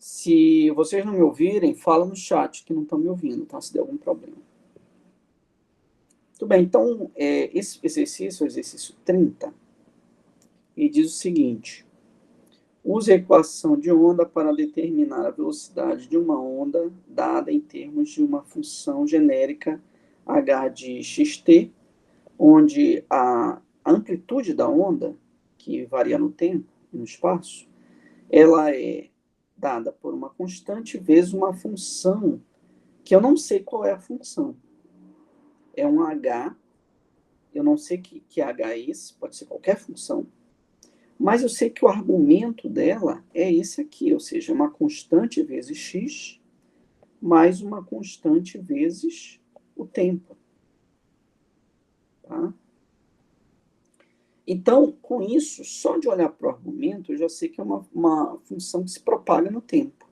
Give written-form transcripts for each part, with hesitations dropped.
Se vocês não me ouvirem, fala no chat que não estão me ouvindo, tá? Se der algum problema. Tudo bem, então, esse exercício é o exercício 30, e diz o seguinte: use a equação de onda para determinar a velocidade de uma onda dada em termos de uma função genérica h de xt, onde a amplitude da onda, que varia no tempo e no espaço, ela é dada por uma constante vezes uma função que eu não sei qual é a função. É um h, eu não sei que h é esse, pode ser qualquer função, mas eu sei que o argumento dela é esse aqui, ou seja, uma constante vezes x, mais uma constante vezes o tempo. Tá? Então, com isso, só de olhar para o argumento, eu já sei que é uma função que se propaga no tempo.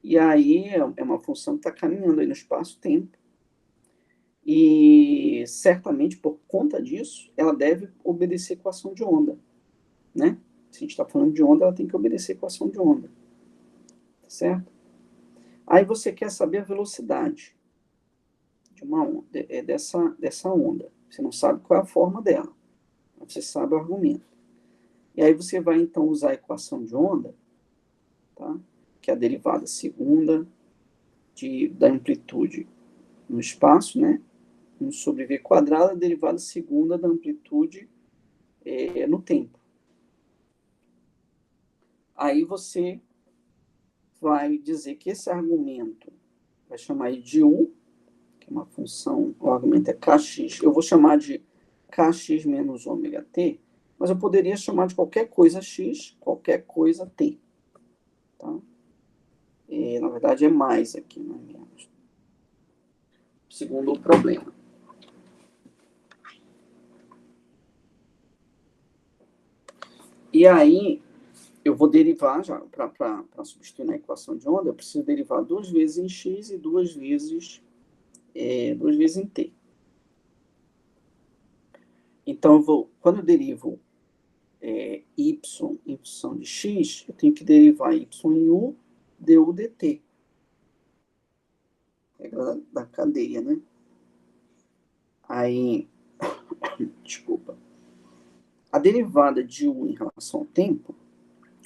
E aí é uma função que está caminhando aí no espaço-tempo. E certamente, por conta disso, ela deve obedecer a equação de onda. Né? Se a gente está falando de onda, ela tem que obedecer a equação de onda. Tá certo? Aí você quer saber a velocidade de uma onda, dessa onda. Você não sabe qual é a forma dela, mas você sabe o argumento. E aí você vai, então, usar a equação de onda, tá? Que é a derivada segunda da amplitude no espaço, né? 1 sobre v quadrado, a derivada segunda da amplitude no tempo. Aí você vai dizer que esse argumento vai chamar de u, que é uma função, o argumento é kx, eu vou chamar de kx menos ômega t, mas eu poderia chamar de qualquer coisa x, qualquer coisa t. Tá? Na verdade é mais aqui, não é menos. Segundo o problema. E aí, eu vou derivar, já para substituir na equação de onda, eu preciso derivar 2 vezes em x e 2 vezes em t. Então, quando eu derivo y em função de x, eu tenho que derivar y em u, du dt. Regra da cadeia, né? Aí, desculpa. A derivada de u em relação ao tempo,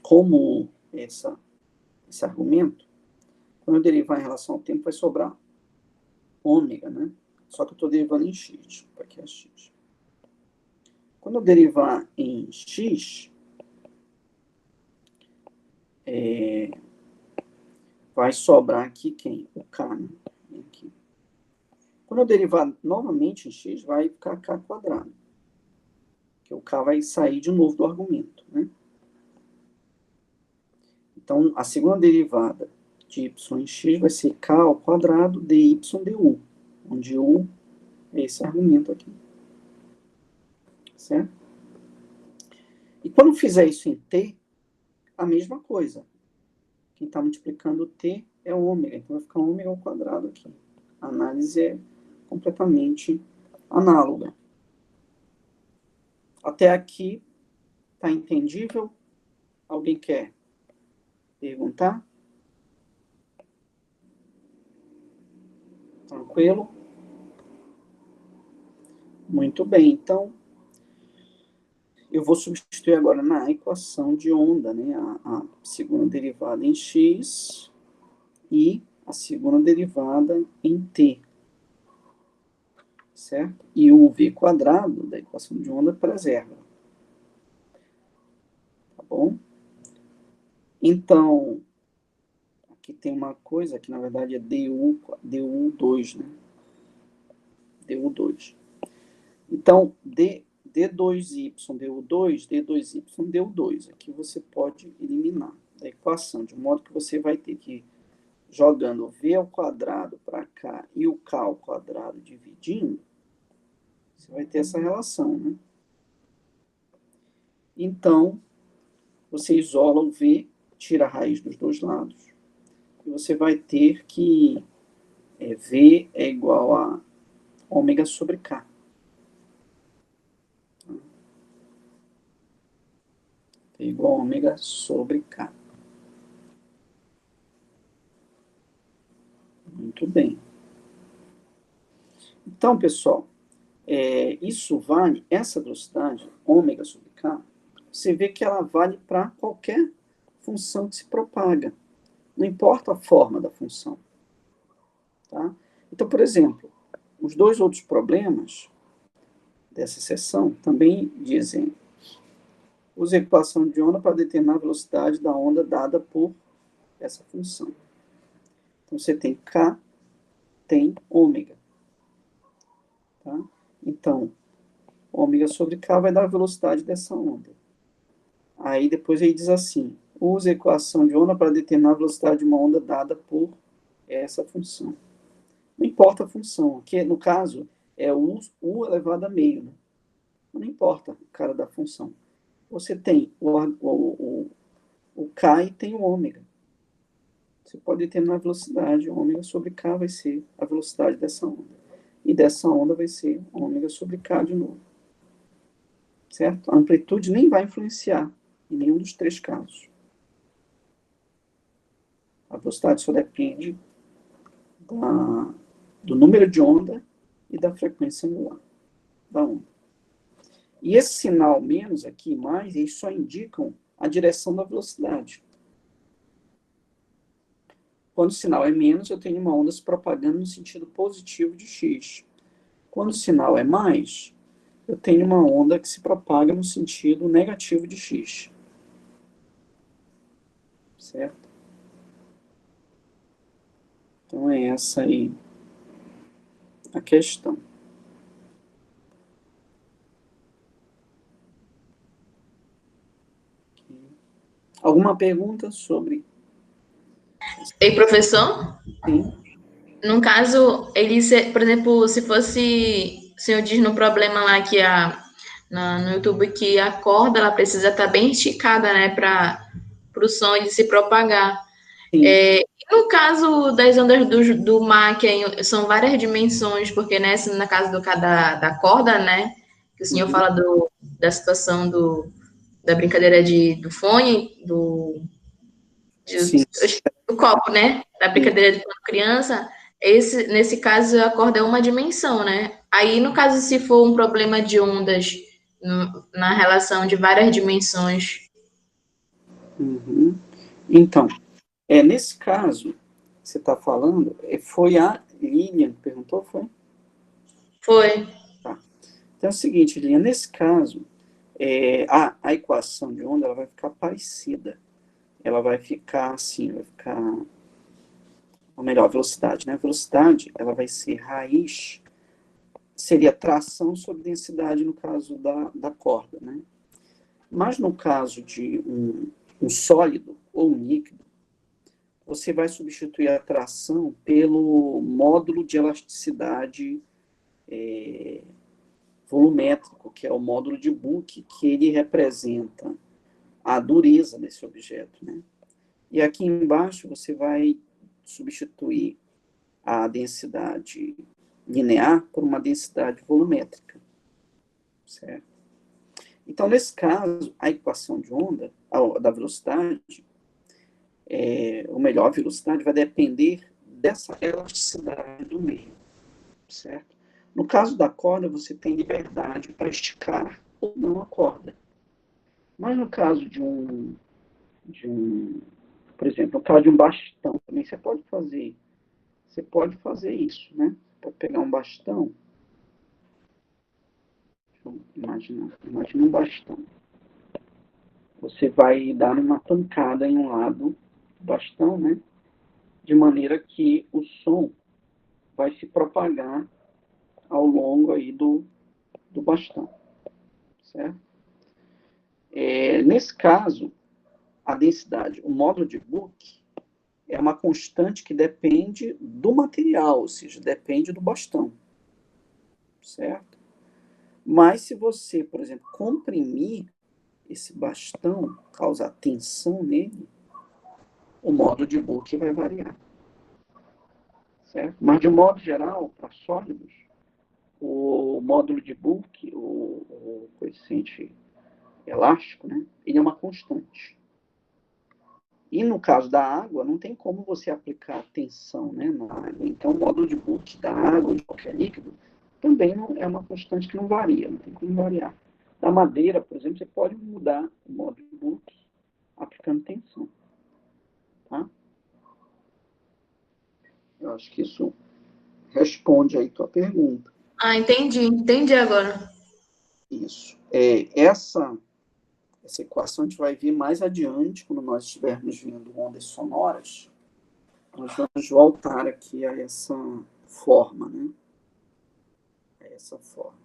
como esse argumento, quando eu derivar em relação ao tempo, vai sobrar ômega, né? Só que eu estou derivando em x. Desculpa, aqui é x. Quando eu derivar em x, vai sobrar aqui quem? O k, né? Aqui. Quando eu derivar novamente em x, vai ficar k quadrado. Que o k vai sair de novo do argumento, né? Então, a segunda derivada de y em x vai ser k ao quadrado dy du, onde u é esse argumento aqui. Certo? E quando eu fizer isso em t, a mesma coisa. Quem está multiplicando t é ômega, então vai ficar ômega ao quadrado aqui. A análise é completamente análoga. Até aqui, está entendível? Alguém quer perguntar? Tranquilo? Muito bem, então, eu vou substituir agora na equação de onda, né? A segunda derivada em x e a segunda derivada em t. Certo? E o v quadrado da equação de onda preserva. Tá bom? Então, aqui tem uma coisa que na verdade é du2, né? du2. Então, d2y du2, d2y du2. Aqui você pode eliminar da equação, de modo que você vai ter que, jogando v ao quadrado para cá e o k ao quadrado dividindo, você vai ter essa relação, né? Então, você isola o v, tira a raiz dos dois lados, e você vai ter que v é igual a ômega sobre k. É igual a ômega sobre k. Muito bem. Então, pessoal, isso vale, essa velocidade, ômega sobre k, você vê que ela vale para qualquer função que se propaga. Não importa a forma da função. Tá? Então, por exemplo, os dois outros problemas dessa seção também dizem: use a equação de onda para determinar a velocidade da onda dada por essa função. Então, você tem k, tem ômega. Tá? Então, ômega sobre k vai dar a velocidade dessa onda. Aí depois ele diz assim: use a equação de onda para determinar a velocidade de uma onda dada por essa função. Não importa a função, que no caso é u elevado a meio. Né? Não importa o cara da função. Você tem o k e tem o ômega. Você pode determinar a velocidade, ômega sobre k vai ser a velocidade dessa onda. E dessa onda vai ser ômega sobre k de novo. Certo? A amplitude nem vai influenciar em nenhum dos três casos. A velocidade só depende do número de onda e da frequência angular da onda. E esse sinal menos aqui, mais, eles só indicam a direção da velocidade. Quando o sinal é menos, eu tenho uma onda se propagando no sentido positivo de x. Quando o sinal é mais, eu tenho uma onda que se propaga no sentido negativo de x. Certo? Então é essa aí a questão. Alguma pergunta sobre? Ei, professor? Sim. No caso, por exemplo, se fosse, o senhor diz no problema lá que no YouTube que a corda ela precisa estar bem esticada, né, para o som ele se propagar. Sim. E no caso das ondas do Mach, são várias dimensões, porque nessa, na caso da corda, né, que o senhor Uhum. fala da situação da brincadeira do fone, Sim. do copo, né? Da Sim. brincadeira de quando criança, nesse caso a corda é uma dimensão, né? Aí, no caso, se for um problema de ondas na relação de várias dimensões. Uhum. Então, nesse caso, que você está falando, foi a Lilian que perguntou, foi? Foi. Tá. Então é o seguinte, Lilian, nesse caso, a equação de onda ela vai ficar parecida. Ela vai ficar assim, vai ficar, ou melhor, a velocidade, né? A velocidade, ela vai ser raiz, seria tração sobre densidade no caso da corda, né? Mas no caso de um sólido ou um líquido, você vai substituir a tração pelo módulo de elasticidade volumétrico, que é o módulo de Book, que ele representa a dureza desse objeto. Né? E aqui embaixo você vai substituir a densidade linear por uma densidade volumétrica. Certo? Então, nesse caso, a equação de onda, da velocidade, ou melhor, a velocidade vai depender dessa elasticidade do meio, certo? No caso da corda, você tem liberdade para esticar ou não a corda. Mas no caso por exemplo, no caso de um bastão, também você pode fazer isso, né? Pode pegar um bastão, imagina um bastão. Você vai dar uma pancada em um lado do bastão, né? De maneira que o som vai se propagar ao longo aí do bastão, certo? Nesse caso, a densidade, o módulo de Book é uma constante que depende do material, ou seja, depende do bastão, certo? Mas se você, por exemplo, comprimir esse bastão, causar tensão nele, o módulo de Book vai variar, certo? Mas de modo geral, para sólidos, o módulo de Book, o coeficiente elástico, né, ele é uma constante. E no caso da água, não tem como você aplicar tensão, né, na água. Então, o módulo de Boole da água, de qualquer líquido, também não, é uma constante que não varia, não tem como variar. Da madeira, por exemplo, você pode mudar o módulo de Boole aplicando tensão. Tá? Eu acho que isso responde aí tua pergunta. Ah, entendi agora. Isso. Essa equação a gente vai ver mais adiante, quando nós estivermos vendo ondas sonoras, nós vamos voltar aqui a essa forma, né? A essa forma.